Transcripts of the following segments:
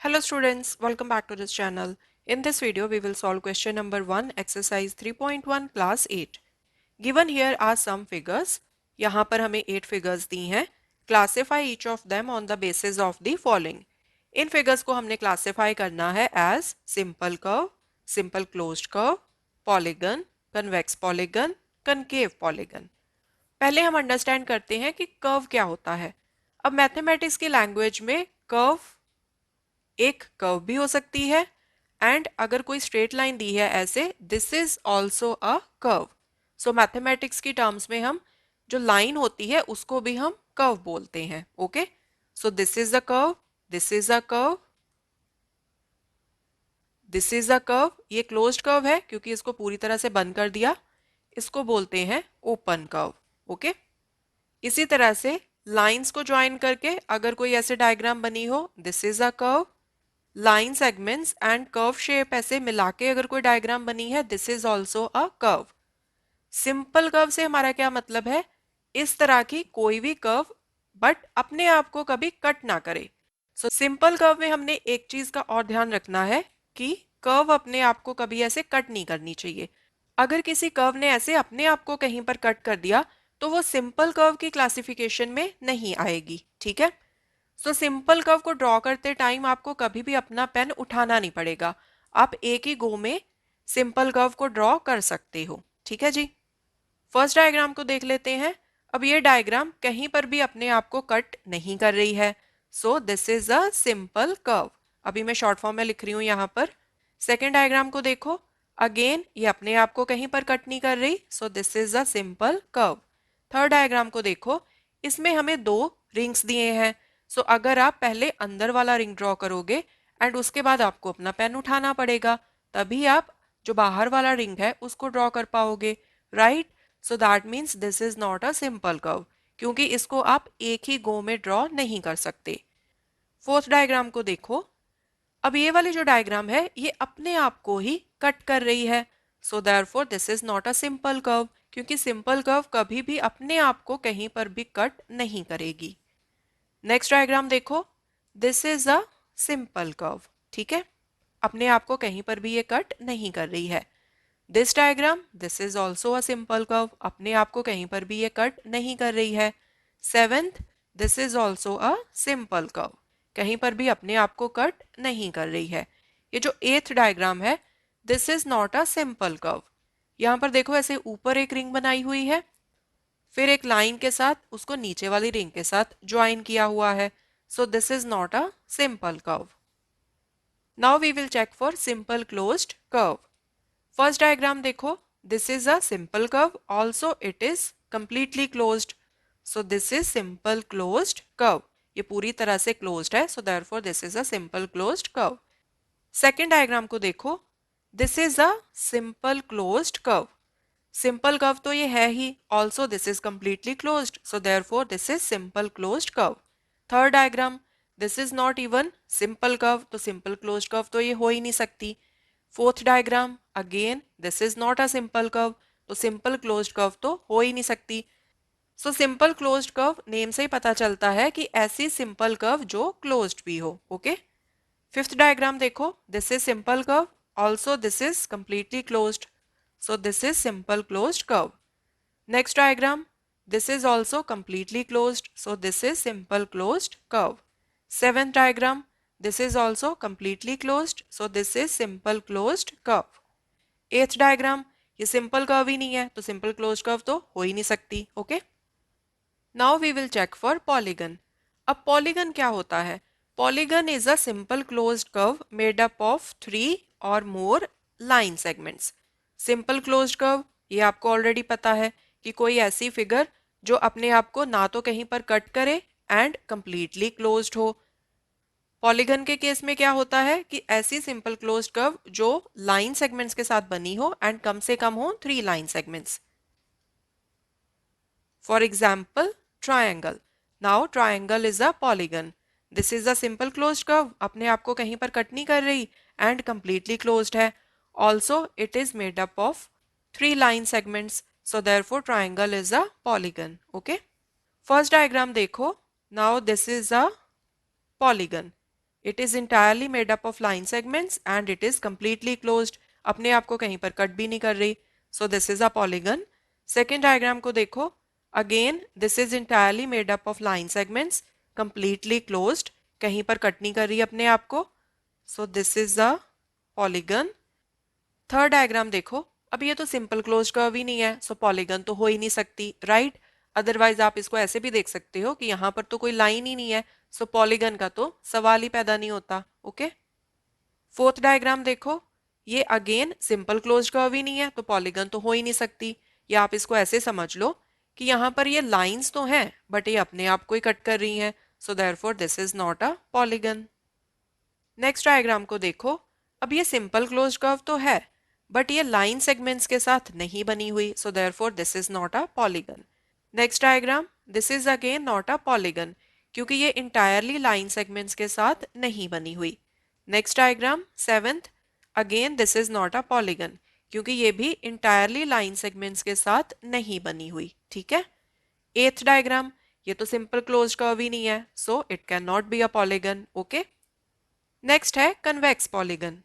Hello students, welcome back to this channel. In this video, we will solve question number 1, exercise 3.1 class 8. Given here are some figures. यहाँ पर हमें 8 figures दी हैं. Classify each of them on the basis of the following. In figures को हमने classify करना है as simple curve, simple closed curve, polygon, convex polygon, concave polygon. पहले हम अंडरस्टैंड करते हैं कि कर्व क्या होता है. अब मैथमेटिक्स की लैंग्वेज में कर्व एक कर्व भी हो सकती है एंड अगर कोई स्ट्रेट लाइन दी है ऐसे this is also a curve. So mathematics की टर्म्स में हम जो लाइन होती है उसको भी हम कर्व बोलते हैं. Okay, so this is a curve, this is a curve, this is a curve. ये क्लोज्ड कर्व है क्योंकि इसको पूरी तरह से बंद कर दिया. इसको बोलते हैं ओपन कर्व. ओके, इसी तरह से लाइंस को ज्वाइन करके अगर कोई ऐसे डायग्राम बनी हो this is a curve. Line segments and curve shape ऐसे मिला के अगर कोई डायग्राम बनी है this is also a curve. Simple curve से हमारा क्या मतलब है? इस तरह की कोई भी कर्व बट अपने आप को कभी कट ना करे. सो सिंपल कर्व में हमने एक चीज का और ध्यान रखना है कि कर्व अपने आप को कभी ऐसे कट नहीं करनी चाहिए. अगर किसी कर्व ने ऐसे अपने आप को कहीं पर कट कर दिया तो वो सिंपल कर्व की क्लासिफिकेशन में नहीं आएगी. ठीक है, सो सिंपल कर्व को ड्रॉ करते टाइम आपको कभी भी अपना पेन उठाना नहीं पड़ेगा. आप एक ही गो में सिंपल कर्व को ड्रॉ कर सकते हो. ठीक है जी, फर्स्ट डायग्राम को देख लेते हैं. अब ये डायग्राम कहीं पर भी अपने आप को कट नहीं कर रही है. So this is a simple curve. अभी मैं शॉर्ट फॉर्म में लिख रही हूँ यहाँ पर. सेकेंड डायग्राम को देखो, अगेन ये अपने आप को कहीं पर कट नहीं कर रही. सो this is a simple curve. Third diagram को देखो, इसमें हमें दो रिंग्स दिए हैं. सो अगर आप पहले अंदर वाला रिंग ड्रॉ करोगे एंड उसके बाद आपको अपना पेन उठाना पड़ेगा तभी आप जो बाहर वाला रिंग है उसको ड्रॉ कर पाओगे. Right, so that means this is not a simple curve क्योंकि इसको आप एक ही गो में ड्रॉ नहीं कर सकते. फोर्थ डायग्राम को देखो, अब ये वाली जो डायग्राम है ये अपने आप को ही कट कर रही है. So therefore this is not a simple curve क्योंकि सिंपल कर्व कभी भी अपने आप को कहीं पर भी कट नहीं करेगी. नेक्स्ट डायग्राम देखो, this is a simple curve. ठीक है, अपने आप को कहीं पर भी ये कट नहीं कर रही है. This diagram, this is also a simple curve. अपने आप को कहीं पर भी ये कट नहीं कर रही है. Seventh, this is also a simple curve. कहीं पर भी अपने आप को कट नहीं कर रही है. ये जो एथ डायग्राम है this is not a simple curve. यहाँ पर देखो ऐसे ऊपर एक रिंग बनाई हुई है, फिर एक लाइन के साथ उसको नीचे वाली रिंग के साथ ज्वाइन किया हुआ है. So this is not a simple curve. Now we will check for simple closed curve. First diagram देखो, this is a simple curve, also it is completely closed. So this is simple closed curve. ये पूरी तरह से closed है. So therefore this is a simple closed curve. Second diagram को देखो, this is a simple closed curve. Simple curve तो ये है ही, also this is completely closed. So therefore this is simple closed curve. Third diagram, this is not even simple curve, तो simple closed curve तो ये हो ही नहीं सकती. Fourth diagram, again this is not a simple curve, तो simple closed curve तो हो ही नहीं सकती. So simple closed curve name से ही पता चलता है कि ऐसी सिंपल कर्व जो क्लोज्ड भी हो. ओके, फिफ्थ डायग्राम देखो, this is simple curve, also this is completely closed. So this is simple closed curve. Next diagram, this is also completely closed, so this is simple closed curve. Seventh diagram, this is also completely closed, so this is simple closed curve. Eighth diagram, ये simple curve ही नहीं है तो simple closed curve तो हो ही नहीं सकती. Okay, now we will check for polygon. अब polygon क्या होता है? Polygon is a simple closed curve made up of 3 or more line segments. Simple closed curve ये आपको ऑलरेडी पता है कि कोई ऐसी फिगर जो अपने आप को ना तो कहीं पर कट करे एंड कंप्लीटली क्लोज्ड हो. पॉलीगन के केस में क्या होता है कि ऐसी सिंपल क्लोज्ड कर्व जो लाइन सेगमेंट्स के साथ बनी हो एंड कम से कम हो 3 line segments. For example triangle. Now triangle is a polygon. This is a simple closed curve, अपने आप को कहीं पर कट नहीं कर रही एंड कंप्लीटली क्लोज्ड है. Also it is made up of 3 line segments. So therefore triangle is a polygon. Okay, first diagram देखो, now this is a polygon. It is entirely made up of line segments and it is completely closed, अपने आप को कहीं पर cut भी नहीं कर रही, सो this is a polygon. Second diagram को देखो, again this is entirely made up of line segments, completely closed, कहीं पर कट नहीं कर रही अपने आप को, सो this is a polygon. Third diagram देखो, अब ये तो सिंपल क्लोज कर्व ही नहीं है, सो पॉलीगन तो हो ही नहीं सकती, राइट। अदरवाइज आप इसको ऐसे भी देख सकते हो कि यहाँ पर तो कोई लाइन ही नहीं है, सो पॉलीगन का तो सवाल ही पैदा नहीं होता, ओके। फोर्थ डायग्राम देखो, ये अगेन सिंपल क्लोज कर्व ही नहीं है, तो पॉलीगन तो हो ही नहीं सकती। या आप इसको ऐसे समझ लो कि यहाँ पर ये लाइंस तो हैं बट ये अपने आप को ही कट कर रही हैं, सो therefore this is not a polygon. Next diagram को देखो, अब ये सिंपल क्लोज कर्व तो है बट ये लाइन सेगमेंट्स के साथ नहीं बनी हुई, सो therefore this is not a polygon. Next diagram, this is again not a polygon क्योंकि ये इंटायरली लाइन सेगमेंट्स के साथ नहीं बनी हुई। Next diagram seventh, again this is not a polygon क्योंकि ये भी इंटायरली लाइन सेगमेंट्स के साथ नहीं बनी हुई, ठीक है। एथ डायग्राम, ये तो सिंपल क्लोज कर्व ही नहीं है, so it can not be a polygon, okay. Next है कन्वेक्स पॉलीगन।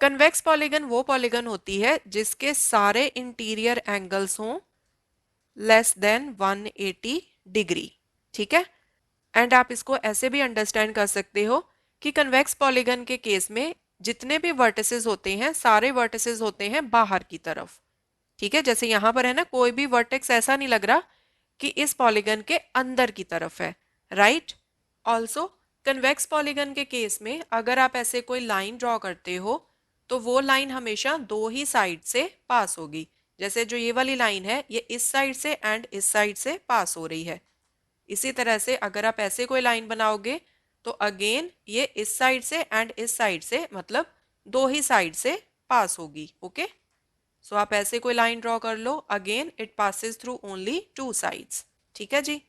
कन्वेक्स पॉलीगन वो पॉलीगन होती है जिसके सारे इंटीरियर एंगल्स हों लेस देन 180 डिग्री, ठीक है। एंड आप इसको ऐसे भी अंडरस्टैंड कर सकते हो कि कन्वेक्स पॉलीगन के केस में जितने भी वर्टिसेस होते हैं सारे वर्टिसेस होते हैं बाहर की तरफ, ठीक है। जैसे यहाँ पर है ना, कोई भी वर्टेक्स ऐसा नहीं लग रहा कि इस पॉलीगन के अंदर की तरफ है, राइट। ऑल्सो कन्वेक्स पॉलीगन के केस में अगर आप ऐसे कोई लाइन ड्रॉ करते हो तो वो लाइन हमेशा दो ही साइड से पास होगी। जैसे जो ये वाली लाइन है ये इस साइड से एंड इस साइड से पास हो रही है। इसी तरह से अगर आप ऐसे कोई लाइन बनाओगे तो अगेन ये इस साइड से एंड इस साइड से, मतलब दो ही साइड से पास होगी, ओके। सो आप ऐसे कोई लाइन ड्रॉ कर लो, again it passes through only two sides, ठीक है जी।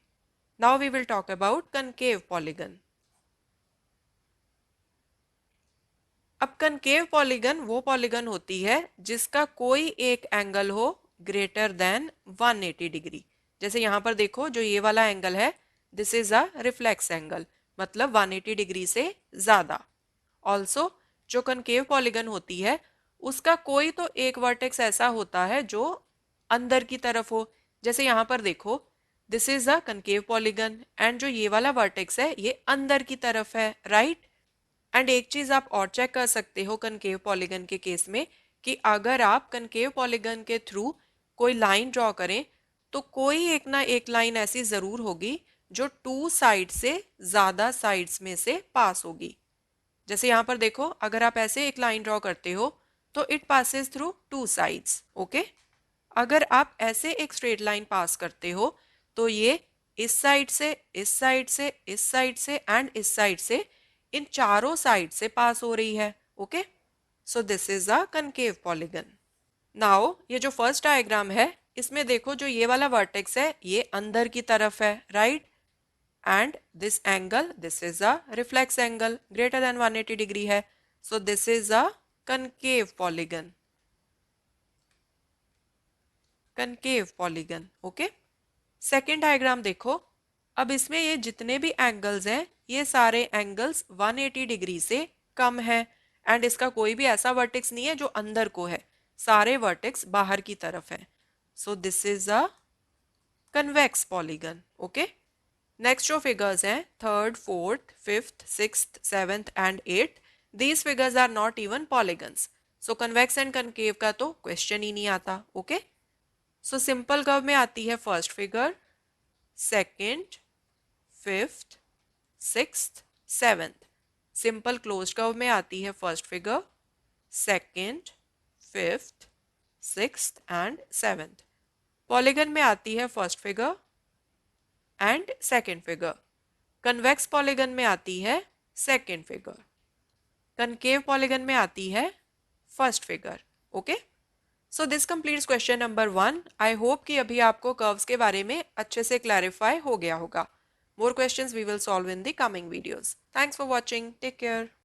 Now we will talk about concave polygon. अब कनकेव पॉलीगन वो पॉलीगन होती है जिसका कोई एक एंगल हो ग्रेटर देन 180 डिग्री। जैसे यहाँ पर देखो, जो ये वाला एंगल है this is a reflex angle, मतलब 180 डिग्री से ज्यादा। ऑल्सो जो कनकेव पॉलीगन होती है उसका कोई तो एक वर्टेक्स ऐसा होता है जो अंदर की तरफ हो। जैसे यहाँ पर देखो, this is a concave polygon and जो ये वाला वर्टेक्स है ये अंदर की तरफ है, राइट। एंड एक चीज आप और चेक कर सकते हो कनकेव पॉलीगन के केस में कि अगर आप कनकेव पॉलीगन के थ्रू कोई लाइन ड्रॉ करें तो कोई एक ना एक लाइन ऐसी जरूर होगी जो टू साइड से ज्यादा साइड्स में से पास होगी। जैसे यहाँ पर देखो, अगर आप ऐसे एक लाइन ड्रॉ करते हो तो it passes through two sides, okay. अगर आप ऐसे एक स्ट्रेट लाइन पास करते हो तो ये इस साइड से, इस साइड से, इस साइड से एंड इस साइड से, इन चारों साइड से पास हो रही है, okay. So this is a concave polygon. Now ये जो फर्स्ट डायग्राम है इसमें देखो, जो ये वाला वर्टेक्स है ये अंदर की तरफ है, right. And this angle, this is a reflex angle greater than 180 degree है, so this is a concave polygon, concave polygon, okay. Second diagram देखो, अब इसमें ये जितने भी एंगल्स हैं ये सारे एंगल्स 180 डिग्री से कम है एंड इसका कोई भी ऐसा वर्टेक्स नहीं है जो अंदर को है, सारे वर्टेक्स बाहर की तरफ है। So this is a convex polygon, okay. Next जो फिगर्स हैं third, fourth, fifth, sixth, seventh and eighth, these figures are not even polygons, so convex and concave का तो क्वेश्चन ही नहीं आता, ओके। सो सिंपल कर्व में आती है first figure, second, fifth, sixth, seventh. Simple closed curve में आती है first figure, second, fifth, sixth and seventh. Polygon में आती है first figure and second figure. Convex polygon में आती है सेकेंड फिगर। कनकेव पॉलीगन में आती है first figure, okay. So this completes question number 1। I hope कि अभी आपको कर्व्स के बारे में अच्छे से क्लैरिफाई हो गया होगा। More questions we will solve in the coming videos. Thanks for watching, take care.